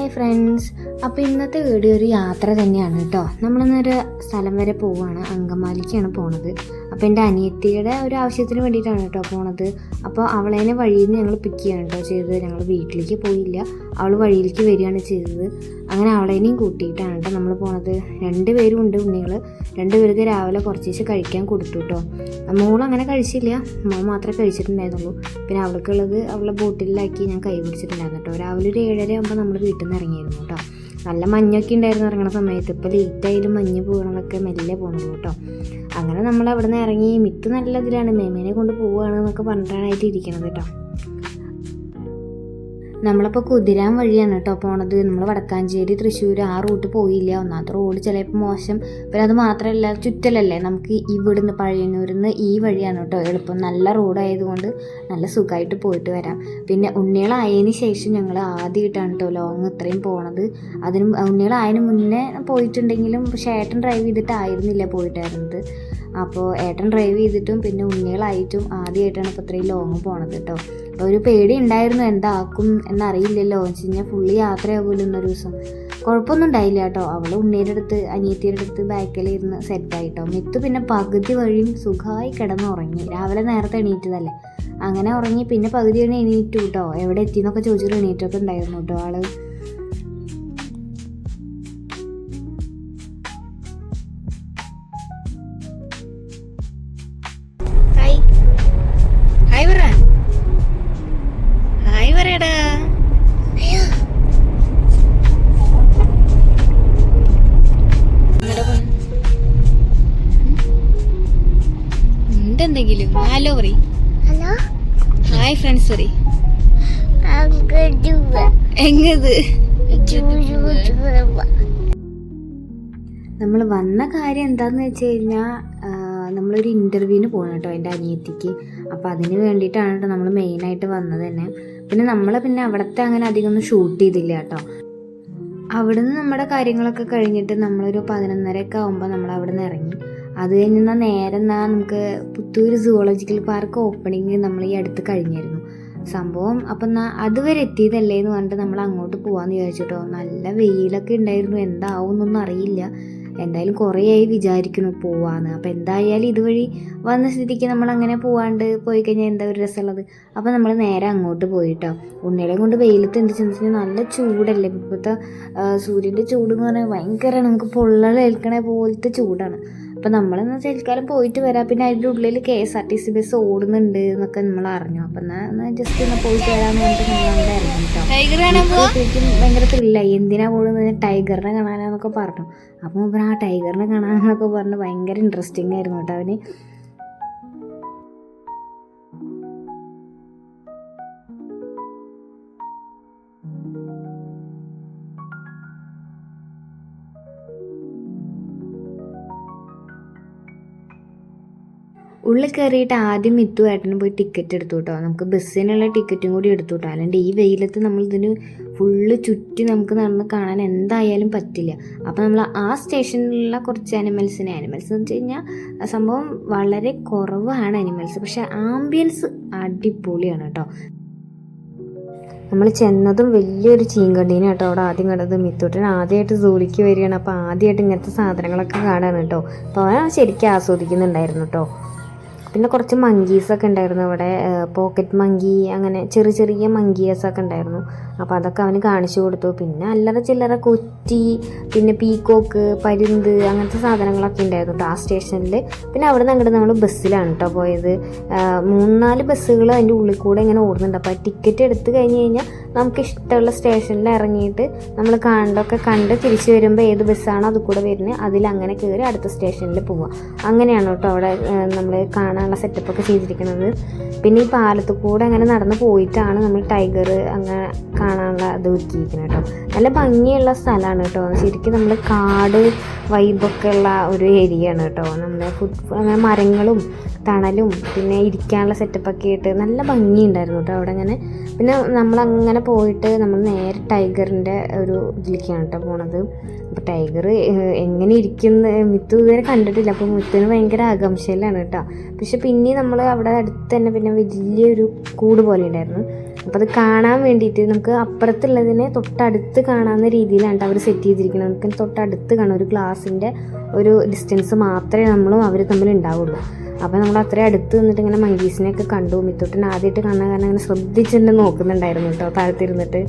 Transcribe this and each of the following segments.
Hi friends, അപ്പോൾ ഇന്നത്തെ video ഒരു യാത്ര തന്നെയാണ് കേട്ടോ. നമ്മളിന്നൊരു സ്ഥലം വരെ പോവുകയാണ്, അങ്കമാലിക്കാണ് പോണത്. അപ്പോൾ എൻ്റെ അനിയത്തിയുടെ ഒരു ആവശ്യത്തിന് വേണ്ടിയിട്ടാണ് കേട്ടോ പോണത്. അപ്പോൾ അവളേനെ വഴിയിൽ നിന്ന് ഞങ്ങൾ പിക്ക് ചെയ്യാണ് കേട്ടോ ചെയ്തത്. ഞങ്ങൾ വീട്ടിലേക്ക് പോയില്ല, അവൾ വഴിയിലേക്ക് വരികയാണ് ചെയ്തത്. അങ്ങനെ അവളേനെയും കൂട്ടിയിട്ടാണ് കേട്ടോ നമ്മൾ പോണത്. 2 പേരും ഉണ്ട് ഉണ്ണികൾ. 2 പേർക്ക് രാവിലെ കുറച്ച് കഴിക്കാൻ കൊടുത്തു കേട്ടോ. മോളങ്ങനെ കഴിച്ചില്ല, മോൾ മാത്രമേ കഴിച്ചിട്ടുണ്ടായിരുന്നുള്ളൂ. പിന്നെ അവൾക്കുള്ളത് അവളെ ബോട്ടിലാക്കി ഞാൻ കൈ പിടിച്ചിട്ടുണ്ടായിരുന്നു കേട്ടോ. രാവിലെ ഒരു 7:30 ആകുമ്പോൾ നമ്മൾ വീട്ടിൽ നിന്ന് ഇറങ്ങിയിരുന്നു കേട്ടോ. നല്ല മഞ്ഞൊക്കെ ഉണ്ടായിരുന്നു ഇറങ്ങുന്ന സമയത്ത്. ഇപ്പോൾ ലേറ്റായാലും മഞ്ഞ് പോകണമെന്നൊക്കെ മെല്ലെ പോകണുള്ളൂ കേട്ടോ. അങ്ങനെ നമ്മൾ അവിടെ നിന്ന് ഇറങ്ങി. മിത്ത് നല്ല ഇതിലാണ്, മേമേനെ കൊണ്ട് പോവുകയാണെന്നൊക്കെ പറഞ്ഞിട്ടാണായിട്ട് ഇരിക്കണത് കേട്ടോ. നമ്മളപ്പോൾ കുതിരാൻ വഴിയാണ് കേട്ടോ പോണത്. നമ്മൾ വടക്കാഞ്ചേരി തൃശ്ശൂർ ആ റൂട്ട് പോയില്ല. ഒന്നാമത്തെ റോഡ് ചിലപ്പോൾ മോശം. പിന്നെ അത് മാത്രമല്ല ചുറ്റലല്ലേ, നമുക്ക് ഇവിടുന്ന് പഴയന്നൂരിൽ നിന്ന് ഈ വഴിയാണ് കേട്ടോ എളുപ്പം. നല്ല റോഡായതുകൊണ്ട് നല്ല സുഖമായിട്ട് പോയിട്ട് വരാം. പിന്നെ ഉണ്ണികളായതിന് ശേഷം ഞങ്ങൾ ആദ്യമായിട്ടാണ് കേട്ടോ ലോങ് ഇത്രയും പോണത്. ഉണ്ണികളായതിന് മുന്നേ പോയിട്ടുണ്ടെങ്കിലും പക്ഷേ ഏട്ടൻ ഡ്രൈവ് ചെയ്തിട്ടായിരുന്നില്ല പോയിട്ടായിരുന്നത്. അപ്പോൾ ഏട്ടൻ ഡ്രൈവ് ചെയ്തിട്ടും പിന്നെ ഉണ്ണികളായിട്ടും ആദ്യമായിട്ടാണ് ഇപ്പോൾ ഇത്രയും ലോങ് പോണത് കേട്ടോ. അപ്പോൾ ഒരു പേടി ഉണ്ടായിരുന്നു, എന്താക്കും എന്നറിയില്ലല്ലോ വെച്ച് കഴിഞ്ഞാൽ ഫുള്ള് യാത്രയാകുമല്ലോ ഇന്നൊരു ദിവസം. കുഴപ്പമൊന്നും ഉണ്ടായില്ല കേട്ടോ. അവൾ ഉണ്ണിയുടെ അടുത്ത് അനിയത്തിയുടെ അടുത്ത് ബാക്കിലിരുന്ന് സെറ്റായിട്ടോ. മിത്ത് പിന്നെ പകുതി വഴിയും സുഖമായി കിടന്നുറങ്ങി. രാവിലെ നേരത്തെ എണീറ്റതല്ലേ, അങ്ങനെ ഉറങ്ങി. പിന്നെ പകുതി വഴി എണീറ്റു കേട്ടോ. എവിടെ എത്തിയെന്നൊക്കെ ചോദിച്ചിട്ട് എണീറ്റൊക്കെ ഉണ്ടായിരുന്നു കേട്ടോ ആള്. എന്തെങ്കിലും ഹലോ പറയും. ഹലോ ഹായ് ഫ്രണ്ട്സ് പറയും. എങ്ങത് നമ്മൾ വന്ന കാര്യം എന്താന്ന് വെച്ച് കഴിഞ്ഞാൽ നമ്മളൊരു ഇൻ്റർവ്യൂവിന് പോകണം കേട്ടോ എൻ്റെ അനിയത്തിക്ക്. അപ്പോൾ അതിന് വേണ്ടിയിട്ടാണ് കേട്ടോ നമ്മൾ മെയിനായിട്ട് വന്നത് തന്നെ. പിന്നെ നമ്മൾ അവിടുത്തെ അങ്ങനെ അധികം ഒന്നും ഷൂട്ട് ചെയ്തില്ല കേട്ടോ. അവിടുന്ന് നമ്മുടെ കാര്യങ്ങളൊക്കെ കഴിഞ്ഞിട്ട് നമ്മളൊരു 11:30 ആകുമ്പോൾ നമ്മൾ അവിടെ നിന്ന് ഇറങ്ങി. അത് കഴിഞ്ഞാൽ നേരെ നമുക്ക് പുത്തൂർ സുവോളജിക്കൽ പാർക്ക് ഓപ്പണിങ് നമ്മൾ ഈ അടുത്ത് കഴിഞ്ഞായിരുന്നു സംഭവം. അപ്പം അതുവരെ എത്തിയതല്ലേ എന്ന് പറഞ്ഞിട്ട് നമ്മൾ അങ്ങോട്ട് പോകാമെന്ന് വിചാരിച്ചിട്ടോ. നല്ല വെയിലൊക്കെ ഉണ്ടായിരുന്നു, എന്താവും എന്നൊന്നും അറിയില്ല. എന്തായാലും കുറേയായി വിചാരിക്കുന്നു പോവാന്ന്. അപ്പോൾ എന്തായാലും ഇതുവഴി വന്ന സ്ഥിതിക്ക് നമ്മൾ അങ്ങനെ പോവാണ്ട് പോയി കഴിഞ്ഞാൽ എന്താ ഒരു രസമുള്ളത്. അപ്പോൾ നമ്മൾ നേരെ അങ്ങോട്ട് പോയിട്ടോ. ഉണ്ണികളെ കൊണ്ട് വെയിലത്ത് എന്ത് ചെന്ന് നല്ല ചൂടല്ലേ ഇപ്പോഴത്തെ സൂര്യൻ്റെ ചൂട് എന്ന് പറഞ്ഞാൽ ഭയങ്കരമാണ്. നമുക്ക് പൊള്ളലേൽക്കണ പോലത്തെ ചൂടാണ്. അപ്പോൾ നമ്മളെന്ന് തൽക്കാലം പോയിട്ട് വരാം. പിന്നെ അതിൻ്റെ ഉള്ളിൽ KSRTC ബസ് ഓടുന്നുണ്ട് എന്നൊക്കെ നമ്മൾ അറിഞ്ഞു. അപ്പം എന്നാൽ ജസ്റ്റ് ഒന്ന് പോയിട്ട് വരാമെന്ന് പറഞ്ഞിട്ട് നമ്മൾ അവിടെ ഇറങ്ങിട്ടോ. ഭയങ്കര ത്രില്ലായി. എന്തിനാ പോകുന്നത്, ടൈഗറിനെ കാണാനാന്നൊക്കെ പറഞ്ഞു. അപ്പോൾ ആ ടൈഗറിനെ കാണാനെന്നൊക്കെ പറഞ്ഞ് ഭയങ്കര ഇൻട്രസ്റ്റിംഗ് ആയിരുന്നു കേട്ടോ അവന്. ഉള്ളിൽ കയറിയിട്ട് ആദ്യം മിത്തുമായിട്ടിന് പോയി ടിക്കറ്റ് എടുത്തു കേട്ടോ. നമുക്ക് ബസ്സിനുള്ള ടിക്കറ്റും കൂടി എടുത്തു കേട്ടോ. അല്ലാണ്ട് ഈ വെയിലത്ത് നമ്മളിതിന് ഫുള്ള് ചുറ്റി നമുക്ക് നടന്ന് കാണാൻ എന്തായാലും പറ്റില്ല. അപ്പോൾ നമ്മൾ ആ സ്റ്റേഷനിലുള്ള കുറച്ച് അനിമൽസ് എന്ന് വെച്ച് കഴിഞ്ഞാൽ സംഭവം വളരെ കുറവാണ് അനിമൽസ്, പക്ഷേ ആംബിയൻസ് അടിപൊളിയാണ് കേട്ടോ. നമ്മൾ ചെന്നതും വലിയൊരു ചീങ്കണ്ടീനെ കേട്ടോ അവിടെ ആദ്യം കണ്ടത്. മിത്തൂട്ടൻ ആദ്യമായിട്ട് സൂളിക്ക് വരികയാണ്. അപ്പോൾ ആദ്യമായിട്ട് ഇങ്ങനത്തെ സാധനങ്ങളൊക്കെ കാണാണ് കേട്ടോ. അപ്പോൾ അവൻ ശരിക്കും ആസ്വദിക്കുന്നുണ്ടായിരുന്നു കേട്ടോ. പിന്നെ കുറച്ച് മങ്കീസൊക്കെ ഉണ്ടായിരുന്നു അവിടെ, പോക്കറ്റ് മങ്കി, അങ്ങനെ ചെറിയ മങ്കീസൊക്കെ ഉണ്ടായിരുന്നു. അപ്പോൾ അതൊക്കെ അവന് കാണിച്ചു കൊടുത്തു. പിന്നെ അല്ലറ ചില്ലറ കൊറ്റി, പിന്നെ പീക്കോക്ക്, പരുന്ത്, അങ്ങനത്തെ സാധനങ്ങളൊക്കെ ഉണ്ടായിരുന്നു കേട്ടോ ആ സ്റ്റേഷനിൽ. പിന്നെ അവിടെ നിന്ന് അങ്ങോട്ട് നമ്മൾ ബസ്സിലാണ് കേട്ടോ പോയത്. 3-4 ബസ്സുകൾ അതിൻ്റെ ഉള്ളിൽ കൂടെ ഇങ്ങനെ ഓടുന്നുണ്ട്. അപ്പോൾ ടിക്കറ്റ് എടുത്ത് കഴിഞ്ഞ് കഴിഞ്ഞാൽ നമുക്ക് ഇഷ്ടമുള്ള സ്റ്റേഷനിൽ ഇറങ്ങിയിട്ട് നമ്മൾ കാണണ്ടൊക്കെ കണ്ട് തിരിച്ചു വരുമ്പോൾ ഏത് ബസ്സാണോ അത് കൂടെ വരുന്നത് അതിലങ്ങനെ കയറി അടുത്ത സ്റ്റേഷനിൽ പോവുക. അങ്ങനെയാണ് കേട്ടോ അവിടെ നമ്മൾ കാണാനുള്ള സെറ്റപ്പൊക്കെ ചെയ്തിരിക്കുന്നത്. പിന്നെ ഈ പാലത്തിൽ കൂടെ അങ്ങനെ നടന്ന് പോയിട്ടാണ് നമ്മൾ ടൈഗർ അങ്ങനെ കാണാനുള്ള ഇത് ഒരുക്കിയിരിക്കുന്നത് കേട്ടോ. നല്ല ഭംഗിയുള്ള സ്ഥലമാണ് കേട്ടോ. ശരിക്കും നമ്മൾ കാട് വൈബൊക്കെ ഉള്ള ഒരു ഏരിയ ആണ് കേട്ടോ. നമ്മുടെ അങ്ങനെ മരങ്ങളും തണലും പിന്നെ ഇരിക്കാനുള്ള സെറ്റപ്പൊക്കെ ആയിട്ട് നല്ല ഭംഗിയുണ്ടായിരുന്നു കേട്ടോ അവിടെ അങ്ങനെ. പിന്നെ നമ്മളങ്ങനെ പോയിട്ട് നമ്മൾ നേരെ ടൈഗറിൻ്റെ ഒരു ഇതിലേക്കാണ് കേട്ടോ പോണത്. അപ്പോൾ ടൈഗർ എങ്ങനെ ഇരിക്കുന്ന മിത്തു ഇതുവരെ കണ്ടിട്ടില്ല. അപ്പോൾ മിത്തുവിന് ഭയങ്കര ആകാംക്ഷയിലാണ് കേട്ടോ. പക്ഷെ പിന്നെ നമ്മൾ അവിടെ അടുത്ത് തന്നെ പിന്നെ വലിയൊരു കൂട് പോലെ ഉണ്ടായിരുന്നു. അപ്പോൾ അത് കാണാൻ വേണ്ടിയിട്ട് നമുക്ക് അപ്പുറത്തുള്ളതിനെ തൊട്ടടുത്ത് കാണാവുന്ന രീതിയിലാണ് അവർ സെറ്റ് ചെയ്തിരിക്കുന്നത്. നമുക്ക് തൊട്ടടുത്ത് കാണാം, ഒരു ഗ്ലാസിൻ്റെ ഒരു ഡിസ്റ്റൻസ് മാത്രമേ നമ്മളും അവർ തമ്മിൽ ഉണ്ടാവുള്ളൂ. അപ്പോൾ നമ്മൾ അത്രയും അടുത്ത് നിന്നിട്ട് ഇങ്ങനെ മങ്കീസിനെയൊക്കെ കണ്ടു. മിത്തൂട്ടൻ ആദ്യമായിട്ട് കാണാൻ കാരണം അങ്ങനെ ശ്രദ്ധിച്ചെന്നെ നോക്കുന്നുണ്ടായിരുന്നു കേട്ടോ താഴത്തിരുന്നിട്ട്.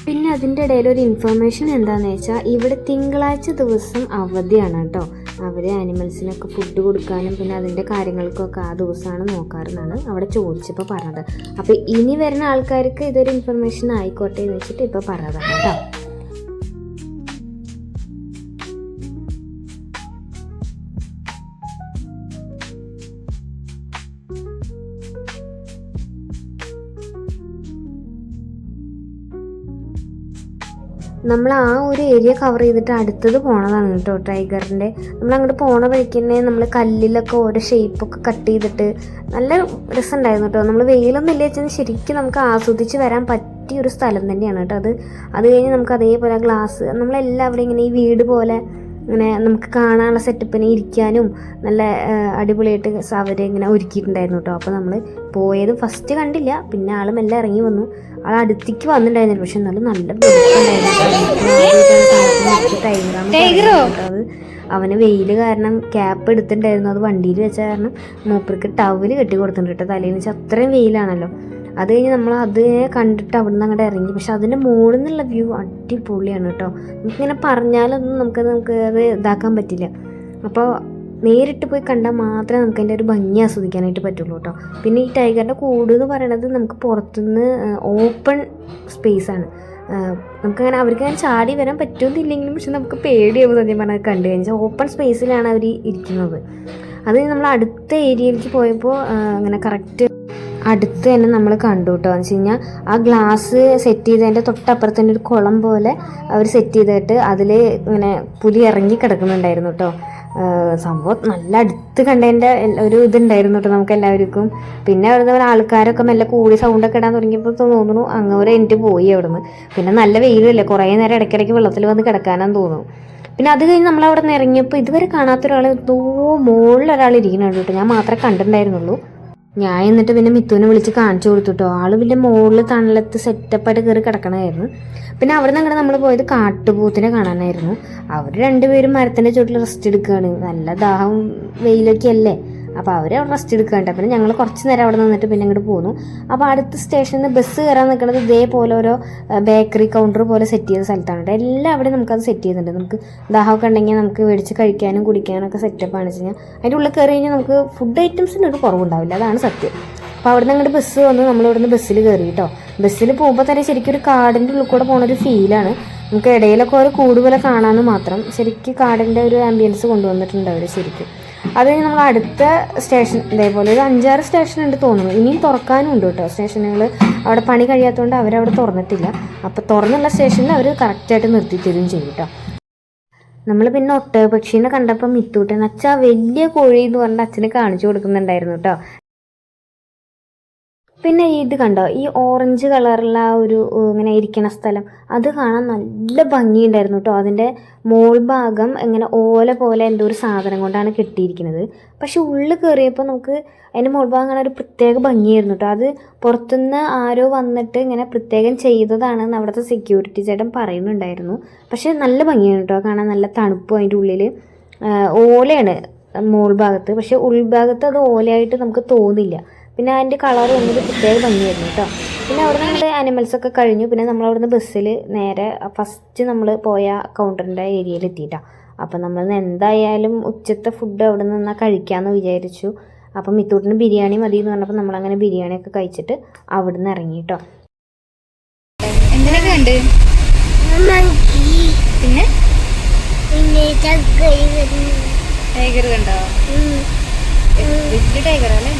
പിന്നെ അതിൻ്റെ ഇടയിൽ ഒരു ഇൻഫർമേഷൻ എന്താണെന്ന് വെച്ചാൽ ഇവിടെ തിങ്കളാഴ്ച ദിവസം അവധിയാണ് കേട്ടോ. അവർ ആനിമൽസിനൊക്കെ ഫുഡ് കൊടുക്കാനും പിന്നെ അതിൻ്റെ കാര്യങ്ങൾക്കൊക്കെ ആ ദിവസമാണ് നോക്കാറെന്നാണ് അവിടെ ചോദിച്ചപ്പോൾ പറഞ്ഞത്. അപ്പോൾ ഇനി വരുന്ന ആൾക്കാർക്ക് ഇതൊരു ഇൻഫർമേഷൻ ആയിക്കോട്ടെ എന്ന് വെച്ചിട്ട് ഇപ്പോൾ പറഞ്ഞതാണ് കേട്ടോ. നമ്മൾ ആ ഒരു ഏരിയ കവർ ചെയ്തിട്ട് അടുത്തത് പോണതാണ് കേട്ടോ ടൈഗറിൻ്റെ. നമ്മളങ്ങോട്ട് പോണ വഴിക്ക് തന്നെ നമ്മൾ കല്ലിലൊക്കെ ഓരോ ഷേപ്പൊക്കെ കട്ട് ചെയ്തിട്ട് നല്ല രസമുണ്ടായിരുന്നു കേട്ടോ. നമ്മൾ വെയിലൊന്നും ഇല്ല വെച്ചാൽ ശരിക്കും നമുക്ക് ആസ്വദിച്ച് വരാൻ പറ്റിയൊരു സ്ഥലം തന്നെയാണ് കേട്ടോ അത് കഴിഞ്ഞ് നമുക്ക് അതേപോലെ ഗ്ലാസ് നമ്മളെല്ലാവരും ഇങ്ങനെ ഈ വീട് പോലെ ഇങ്ങനെ നമുക്ക് കാണാനുള്ള സെറ്റപ്പിന് ഇരിക്കാനും നല്ല അടിപൊളിയായിട്ട് അവരിങ്ങനെ ഒരുക്കിയിട്ടുണ്ടായിരുന്നു കേട്ടോ. അപ്പോൾ നമ്മൾ പോയത് ഫസ്റ്റ് കണ്ടില്ല, പിന്നെ ആളും എല്ലാം ഇറങ്ങി വന്നു. ആൾ അടുത്തേക്ക് വന്നിട്ടുണ്ടായിരുന്നു, പക്ഷെ എന്നാലും നല്ല അത് അവന് വെയിൽ കാരണം ക്യാപ്പ് എടുത്തിട്ടുണ്ടായിരുന്നു. അത് വണ്ടിയിൽ വെച്ച കാരണം മൂപ്പർക്ക് ടവല് കെട്ടി കൊടുത്തിട്ടുണ്ട് കേട്ടോ തലേന്ന് വെച്ചാൽ അത്രയും വെയിലാണല്ലോ. അത് കഴിഞ്ഞ് നമ്മൾ അതിനെ കണ്ടിട്ട് അവിടെ നിന്ന് അങ്ങോട്ട് ഇറങ്ങി. പക്ഷെ അതിൻ്റെ മുകളിൽ നിന്നുള്ള വ്യൂ അടിപൊളിയാണ് കേട്ടോ. നമുക്കിങ്ങനെ പറഞ്ഞാലൊന്നും നമുക്ക് അത് ഇതാക്കാൻ പറ്റില്ല. അപ്പോൾ നേരിട്ട് പോയി കണ്ടാൽ മാത്രമേ നമുക്ക് അതിൻ്റെ ഒരു ഭംഗി ആസ്വദിക്കാനായിട്ട് പറ്റുള്ളൂ കേട്ടോ. പിന്നെ ഈ ടൈഗറിൻ്റെ കൂട് എന്ന് പറയണത് നമുക്ക് പുറത്തുനിന്ന് ഓപ്പൺ സ്പേസാണ്. നമുക്കങ്ങനെ അവർക്കങ്ങനെ ചാടി വരാൻ പറ്റുമെന്നില്ലെങ്കിലും പക്ഷെ നമുക്ക് പേടിയാവും സത്യം പറഞ്ഞാൽ കണ്ടു കഴിഞ്ഞാൽ. ഓപ്പൺ സ്പേസിലാണ് അവർ ഇരിക്കുന്നത്. അത് നമ്മൾ അടുത്ത ഏരിയയിലേക്ക് പോയപ്പോൾ അങ്ങനെ കറക്റ്റ് അടുത്ത് തന്നെ നമ്മൾ കണ്ടു കേട്ടോ. എന്ന് വെച്ച് കഴിഞ്ഞാൽ ആ ഗ്ലാസ് സെറ്റ് ചെയ്തതിൻ്റെ തൊട്ടപ്പുറത്ത് തന്നെ ഒരു കുളം പോലെ അവർ സെറ്റ് ചെയ്തിട്ട് അതിൽ ഇങ്ങനെ പുലി ഇറങ്ങി കിടക്കുന്നുണ്ടായിരുന്നു കേട്ടോ. സംഭവം നല്ല അടുത്ത് കണ്ടതിൻ്റെ ഒരു ഇതുണ്ടായിരുന്നു കേട്ടോ നമുക്ക് എല്ലാവർക്കും. പിന്നെ അവിടുന്ന് ആൾക്കാരൊക്കെ മെല്ലെ കൂടി സൗണ്ടൊക്കെ ഇടാൻ തുടങ്ങിയപ്പോൾ തോന്നുന്നു അങ്ങനെ എനിക്ക് പോയി അവിടുന്ന്. പിന്നെ നല്ല വെയിലല്ലേ, കുറേ നേരം ഇടയ്ക്കിടയ്ക്ക് വെള്ളത്തിൽ വന്ന് കിടക്കാനാന്ന് തോന്നുന്നു. പിന്നെ അത് കഴിഞ്ഞ് നമ്മളവിടെ നിന്ന് ഇറങ്ങിയപ്പോൾ ഇതുവരെ കാണാത്തൊരാൾ എന്തോ മുകളിലൊരാൾ ഇരിക്കുന്നുണ്ട് കേട്ടോ. ഞാൻ മാത്രമേ കണ്ടിട്ടുണ്ടായിരുന്നുള്ളൂ. ഞാൻ എന്നിട്ട് പിന്നെ മിത്തുവിനെ വിളിച്ച് കാണിച്ചു കൊടുത്തു കേട്ടോ. ആള് പിന്നെ മുകളിൽ തണലത്ത് സെറ്റപ്പായിട്ട് കയറി കിടക്കണമായിരുന്നു. പിന്നെ അവിടെ നിന്ന് അങ്ങോട്ട് നമ്മൾ പോയത് കാട്ടുപോത്തിനെ കാണാനായിരുന്നു. അവർ രണ്ടുപേരും മരത്തിൻ്റെ ചുവട്ടിൽ റെസ്റ്റ് എടുക്കുകയാണ്. നല്ല ദാഹം വെയിലൊക്കെ അല്ലേ, അപ്പോൾ അവർ അവിടെ റെസ്റ്റ് എടുക്കുകയുണ്ട്. പിന്നെ ഞങ്ങൾ കുറച്ച് നേരം അവിടെ നിന്നിട്ട് പിന്നെ ഇങ്ങോട്ട് പോന്നു. അപ്പോൾ അടുത്ത സ്റ്റേഷനിൽ നിന്ന് ബസ് കയറാൻ നിൽക്കുന്നത് ഇതേപോലെ ഓരോ ബേക്കറി കൗണ്ടർ പോലെ സെറ്റ് ചെയ്ത സ്ഥലത്താണ് കേട്ടോ. എല്ലാം അവിടെ നമുക്കത് സെറ്റ് ചെയ്യുന്നുണ്ട്. നമുക്ക് ദാഹമൊക്കെ ഉണ്ടെങ്കിൽ നമുക്ക് മേടിച്ച് കഴിക്കാനും കുടിക്കാനും ഒക്കെ സെറ്റപ്പാണ് വെച്ച് കഴിഞ്ഞാൽ അതിൻ്റെ ഉള്ളിൽ കയറി കഴിഞ്ഞാൽ നമുക്ക് ഫുഡ് ഐറ്റംസിന് ഒരു കുറവുണ്ടാവില്ല, അതാണ് സത്യം. അപ്പോൾ അവിടെ നിന്ന് അങ്ങോട്ട് ബസ് വന്ന് നമ്മളിവിടെ നിന്ന് ബസ്സിൽ കയറി കേട്ടോ. ബസ്സിൽ പോകുമ്പോൾ തന്നെ ശരിക്കും ഒരു കാടിൻ്റെ ഉള്ളിൽ കൂടെ പോകുന്നൊരു ഫീലാണ്. നമുക്ക് ഇടയിലൊക്കെ ഒരു കൂട് പോലെ കാണാമെന്ന് മാത്രം. ശരിക്കും കാടിൻ്റെ ഒരു ആംബിയൻസ് കൊണ്ടുവന്നിട്ടുണ്ട് അവർ ശരിക്കും. അത് കഴിഞ്ഞ് നമ്മൾ അടുത്ത സ്റ്റേഷൻ ഇതേപോലെ ഒരു 5-6 സ്റ്റേഷൻ ഉണ്ട് തോന്നുന്നു. ഇനിയും തുറക്കാനും ഉണ്ട് കേട്ടോ സ്റ്റേഷനുകൾ. അവിടെ പണി കഴിയാത്തതുകൊണ്ട് അവരവിടെ തുറന്നിട്ടില്ല. അപ്പോൾ തുറന്നുള്ള സ്റ്റേഷനിൽ അവർ കറക്റ്റായിട്ട് നിർത്തി തരുകയും ചെയ്യും കേട്ടോ. നമ്മൾ പിന്നെ ഒട്ടകപക്ഷീനെ കണ്ടപ്പോൾ മിത്തൂട്ടൻ അച്ഛാ വലിയ കോഴി എന്ന് പറഞ്ഞിട്ട് അച്ഛനെ കാണിച്ചു കൊടുക്കുന്നുണ്ടായിരുന്നു കേട്ടോ. പിന്നെ ഇത് കണ്ടോ, ഈ ഓറഞ്ച് കളറുള്ള ആ ഒരു ഇങ്ങനെ ഇരിക്കണ സ്ഥലം, അത് കാണാൻ നല്ല ഭംഗിയുണ്ടായിരുന്നു കേട്ടോ. അതിൻ്റെ മോൾ ഭാഗം ഇങ്ങനെ ഓല പോലെ എന്തോ ഒരു സാധനം കൊണ്ടാണ് കെട്ടിയിരിക്കുന്നത്. പക്ഷെ ഉള്ളിൽ കയറിയപ്പോൾ നമുക്ക് അതിൻ്റെ മോൾ ഭാഗം കാണാൻ ഒരു പ്രത്യേക ഭംഗിയായിരുന്നു കേട്ടോ. അത് പുറത്തുനിന്ന് ആരോ വന്നിട്ട് ഇങ്ങനെ പ്രത്യേകം ചെയ്തതാണെന്ന് അവിടുത്തെ സെക്യൂരിറ്റി ചേട്ടൻ പറയുന്നുണ്ടായിരുന്നു. പക്ഷെ നല്ല ഭംഗിയാണ് കേട്ടോ കാണാൻ, നല്ല തണുപ്പും. അതിൻ്റെ ഉള്ളിൽ ഓലയാണ് മോൾ ഭാഗത്ത്, പക്ഷെ ഉൾഭാഗത്ത് അത് ഓലയായിട്ട് നമുക്ക് തോന്നില്ല. പിന്നെ അതിൻ്റെ കളർ വന്നത് പ്രത്യേക ഭംഗിയായിരുന്നു കേട്ടോ. പിന്നെ അവിടെ നമ്മുടെ ആനിമൽസൊക്കെ കഴിഞ്ഞു. പിന്നെ നമ്മളവിടുന്ന് ബസ്സിൽ നേരെ ഫസ്റ്റ് നമ്മൾ പോയ കൗണ്ടറിൻ്റെ ഏരിയയിൽ എത്തിയിട്ടാണ്. അപ്പം നമ്മൾ എന്തായാലും ഉച്ചത്തെ ഫുഡ് അവിടെ നിന്ന് കഴിക്കാമെന്ന് വിചാരിച്ചു. അപ്പം മിത്തൂട്ടിന് ബിരിയാണി മതി എന്ന് പറഞ്ഞപ്പോൾ നമ്മളങ്ങനെ ബിരിയാണിയൊക്കെ കഴിച്ചിട്ട് അവിടെ നിന്ന് ഇറങ്ങി കേട്ടോ. പിന്നെ ടൈഗർ കണ്ടോ? വലിയ ടൈഗറല്ലേ?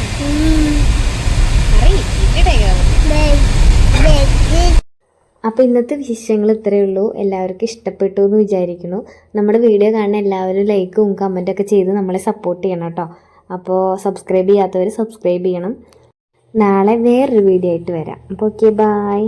അപ്പോൾ ഇന്നത്തെ വിശേഷങ്ങൾ ഇത്രയേ ഉള്ളൂ. എല്ലാവർക്കും ഇഷ്ടപ്പെട്ടു എന്ന് വിചാരിക്കുന്നു. നമ്മുടെ വീഡിയോ കാണുന്ന എല്ലാവരും ലൈക്കും കമൻറ്റൊക്കെ ചെയ്ത് നമ്മളെ സപ്പോർട്ട് ചെയ്യണം കേട്ടോ. അപ്പോൾ സബ്സ്ക്രൈബ് ചെയ്യാത്തവർ സബ്സ്ക്രൈബ് ചെയ്യണം. നാളെ വേറൊരു വീഡിയോ ആയിട്ട് വരാം. അപ്പോൾ ഓക്കെ, ബൈ.